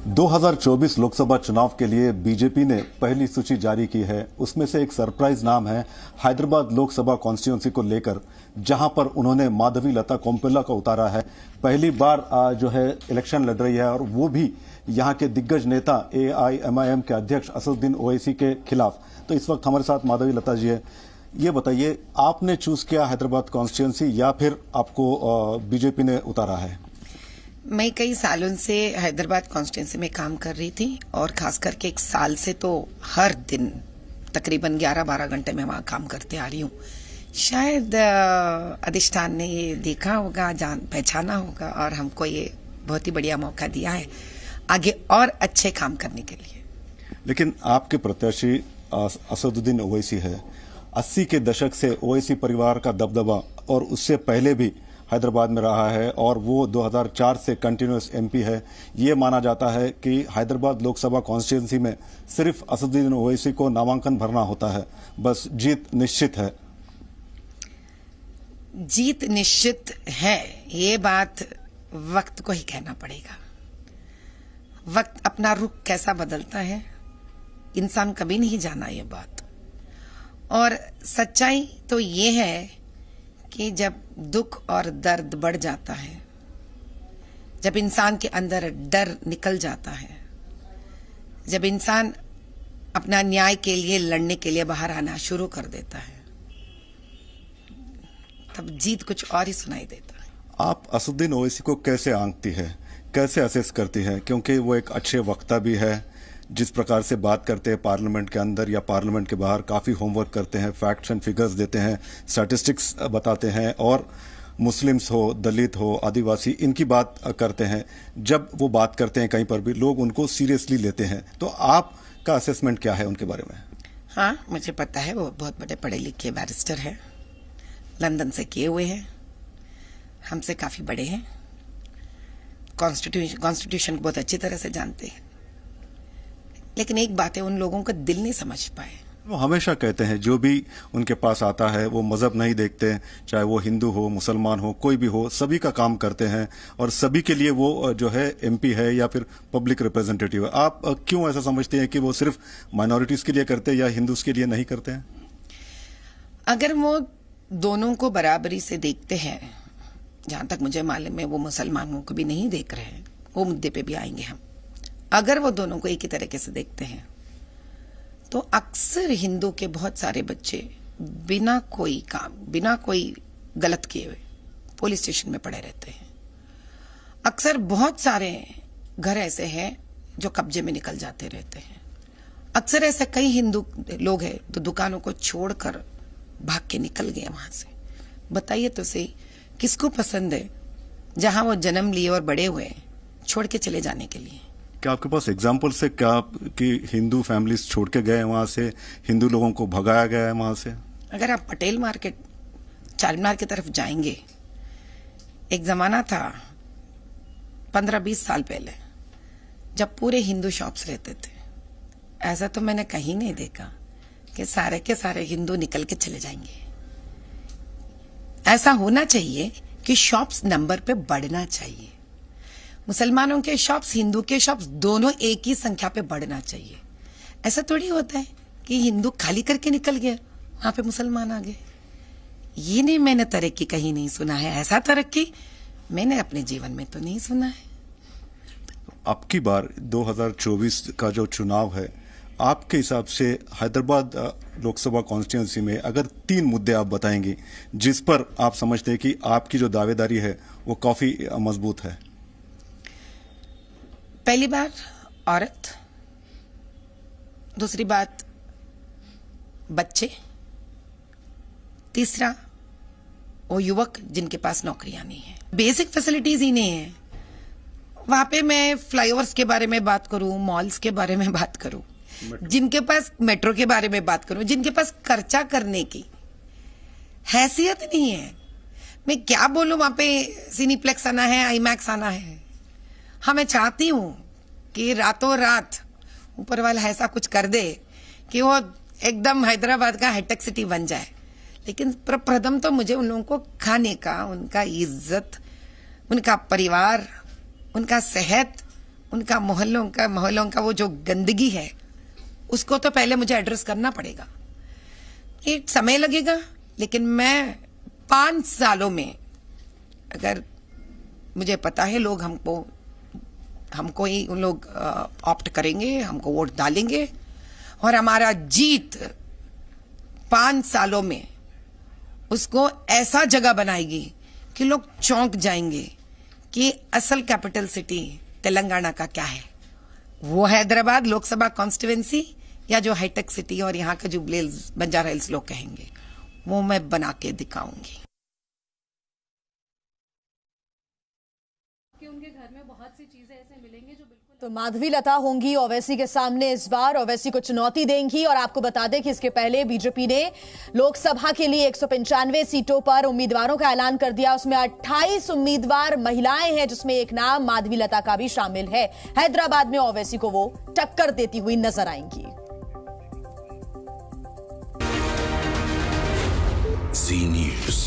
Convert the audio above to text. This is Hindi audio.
2024 लोकसभा चुनाव के लिए बीजेपी ने पहली सूची जारी की है। उसमें से एक सरप्राइज नाम है हैदराबाद लोकसभा कॉन्स्टिट्यूंसी को लेकर, जहां पर उन्होंने माधवी लता कोम्पल्ला को उतारा है। पहली बार जो है इलेक्शन लड़ रही है और वो भी यहां के दिग्गज नेता AIMIM के अध्यक्ष असदुद्दीन ओवैसी के खिलाफ। तो इस वक्त हमारे साथ माधवी लता जी है। ये बताइए, आपने चूज किया हैदराबाद कॉन्स्टिट्यूंसी या फिर आपको बीजेपी ने उतारा है? मैं कई सालों से हैदराबाद कॉन्स्टिट्यूंसी में काम कर रही थी और खास करके एक साल से तो हर दिन तकरीबन 11-12 घंटे में वहां काम करते आ रही हूँ। शायद अधिष्ठान ने ये देखा होगा, जान पहचाना होगा और हमको ये बहुत ही बढ़िया मौका दिया है आगे और अच्छे काम करने के लिए। लेकिन आपके प्रत्याशी असदुद्दीन ओवैसी है। 80 के दशक से ओवैसी परिवार का दबदबा और उससे पहले भी हैदराबाद में रहा है और वो 2004 से कंटिन्यूअस MP है। ये माना जाता है कि हैदराबाद लोकसभा कॉन्स्टिट्यूंसी में सिर्फ असदुद्दीन ओवैसी को नामांकन भरना होता है, बस जीत निश्चित है। जीत निश्चित है, ये बात वक्त को ही कहना पड़ेगा। वक्त अपना रुख कैसा बदलता है इंसान कभी नहीं जाना ये बात। और सच्चाई तो ये है कि जब दुख और दर्द बढ़ जाता है, जब इंसान के अंदर डर निकल जाता है, जब इंसान अपना न्याय के लिए लड़ने के लिए बाहर आना शुरू कर देता है, तब जीत कुछ और ही सुनाई देता है। आप असदुद्दीन ओवैसी को कैसे आंकती है, कैसे असेस करती है? क्योंकि वो एक अच्छे वक्ता भी है, जिस प्रकार से बात करते हैं पार्लियामेंट के अंदर या पार्लियामेंट के बाहर, काफी होमवर्क करते हैं, फैक्ट्स एंड फिगर्स देते हैं, स्टैटिस्टिक्स बताते हैं और मुस्लिम्स हो, दलित हो, आदिवासी, इनकी बात करते हैं। जब वो बात करते हैं कहीं पर भी लोग उनको सीरियसली लेते हैं। तो आपका असेसमेंट क्या है उनके बारे में? हाँ, मुझे पता है वो बहुत बड़े पढ़े लिखे बैरिस्टर है, लंदन से किए हुए हैं, हमसे काफी बड़े हैं, कॉन्स्टिट्यूशन को बहुत अच्छी तरह से जानते हैं। लेकिन एक बात है, उन लोगों का दिल नहीं समझ पाए। वो हमेशा कहते हैं जो भी उनके पास आता है वो मजहब नहीं देखते, चाहे वो हिंदू हो, मुसलमान हो, कोई भी हो, सभी का काम करते हैं और सभी के लिए वो जो है MP है या फिर पब्लिक रिप्रेजेंटेटिव है। आप क्यों ऐसा समझते हैं कि वो सिर्फ माइनॉरिटीज के लिए करते हैं या हिंदूज के लिए नहीं करते हैं? अगर वो दोनों को बराबरी से देखते हैं, जहां तक मुझे मालूम है वो मुसलमानों को भी नहीं देख रहे हैं, वो मुद्दे पे भी आएंगे हम। अगर वो दोनों को एक ही तरीके से देखते हैं तो अक्सर हिंदू के बहुत सारे बच्चे बिना कोई काम, बिना कोई गलत किए हुए पुलिस स्टेशन में पड़े रहते हैं। अक्सर बहुत सारे घर ऐसे हैं जो कब्जे में निकल जाते रहते हैं। अक्सर ऐसे कई हिंदू लोग हैं तो दुकानों को छोड़कर भाग के निकल गए वहां से। बताइए तो सही, किसको पसंद है जहां वो जन्म लिए और बड़े हुए छोड़ के चले जाने के लिए? क्या आपके पास एग्जाम्पल्स है क्या कि हिंदू फैमिलीज छोड़ के गए वहां से, हिंदू लोगों को भगाया गया है वहां से? अगर आप पटेल मार्केट, चारमीनार की तरफ जाएंगे, एक जमाना था 15-20 साल पहले जब पूरे हिंदू शॉप्स रहते थे। ऐसा तो मैंने कहीं नहीं देखा कि सारे के सारे हिंदू निकल के चले जाएंगे। ऐसा होना चाहिए कि शॉप्स नंबर पे बढ़ना चाहिए। मुसलमानों के शॉप्स, हिंदू के शॉप्स दोनों एक ही संख्या पे बढ़ना चाहिए। ऐसा थोड़ी होता है कि हिंदू खाली करके निकल गए, वहां पे मुसलमान आ गए। ये नहीं, मैंने तरक्की कहीं नहीं सुना है। ऐसा तरक्की मैंने अपने जीवन में तो नहीं सुना है। अब की बार 2024 का जो चुनाव है, आपके हिसाब से हैदराबाद लोकसभा कॉन्स्टिट्यूंसी में अगर 3 मुद्दे आप बताएंगे जिस पर आप समझते हैं कि आपकी जो दावेदारी है वो काफी मजबूत है? पहली बात औरत, दूसरी बात बच्चे, तीसरा वो युवक जिनके पास नौकरियां नहीं है, बेसिक फैसिलिटीज ही नहीं है। वहां पे मैं फ्लाईओवर्स के बारे में बात करूं, मॉल्स के बारे में बात करूं, जिनके पास मेट्रो के बारे में बात करूं, जिनके पास खर्चा करने की हैसियत नहीं है। मैं क्या बोलूं, वहां पे सिनीप्लेक्स आना है, आईमैक्स आना है। हाँ, मैं चाहती हूं कि रातों रात ऊपर वाला ऐसा कुछ कर दे कि वो एकदम हैदराबाद का हाईटेक सिटी बन जाए। लेकिन प्रथम तो मुझे उन लोगों को खाने का, उनका इज्जत, उनका परिवार, उनका सेहत उनका मोहल्लों का वो जो गंदगी है उसको तो पहले मुझे एड्रेस करना पड़ेगा। ये समय लगेगा, लेकिन मैं 5 सालों में, अगर मुझे पता है लोग हमको ही उन लोग ऑप्ट करेंगे, हमको वोट डालेंगे और हमारा जीत 5 सालों में उसको ऐसा जगह बनाएगी कि लोग चौंक जाएंगे कि असल कैपिटल सिटी तेलंगाना का क्या है। वो हैदराबाद लोकसभा कॉन्स्टिट्यूएंसी या जो हाईटेक सिटी और यहाँ का जुबली हिल्स, बंजारा हिल्स लोग कहेंगे, वो मैं बना के दिखाऊंगी। कि उनके घर में बहुत सी चीजें ऐसे मिलेंगी जो बिल्कुल। तो माधवी लता होंगी ओवैसी के सामने इस बार, ओवैसी को चुनौती देंगी। और आपको बता दें कि इसके पहले बीजेपी ने लोकसभा के लिए 195 सीटों पर उम्मीदवारों का ऐलान कर दिया। उसमें 28 उम्मीदवार महिलाएं हैं, जिसमें एक नाम माधवी लता का भी शामिल है। हैदराबाद में ओवैसी को वो टक्कर देती हुई नजर आएंगी। Zee News.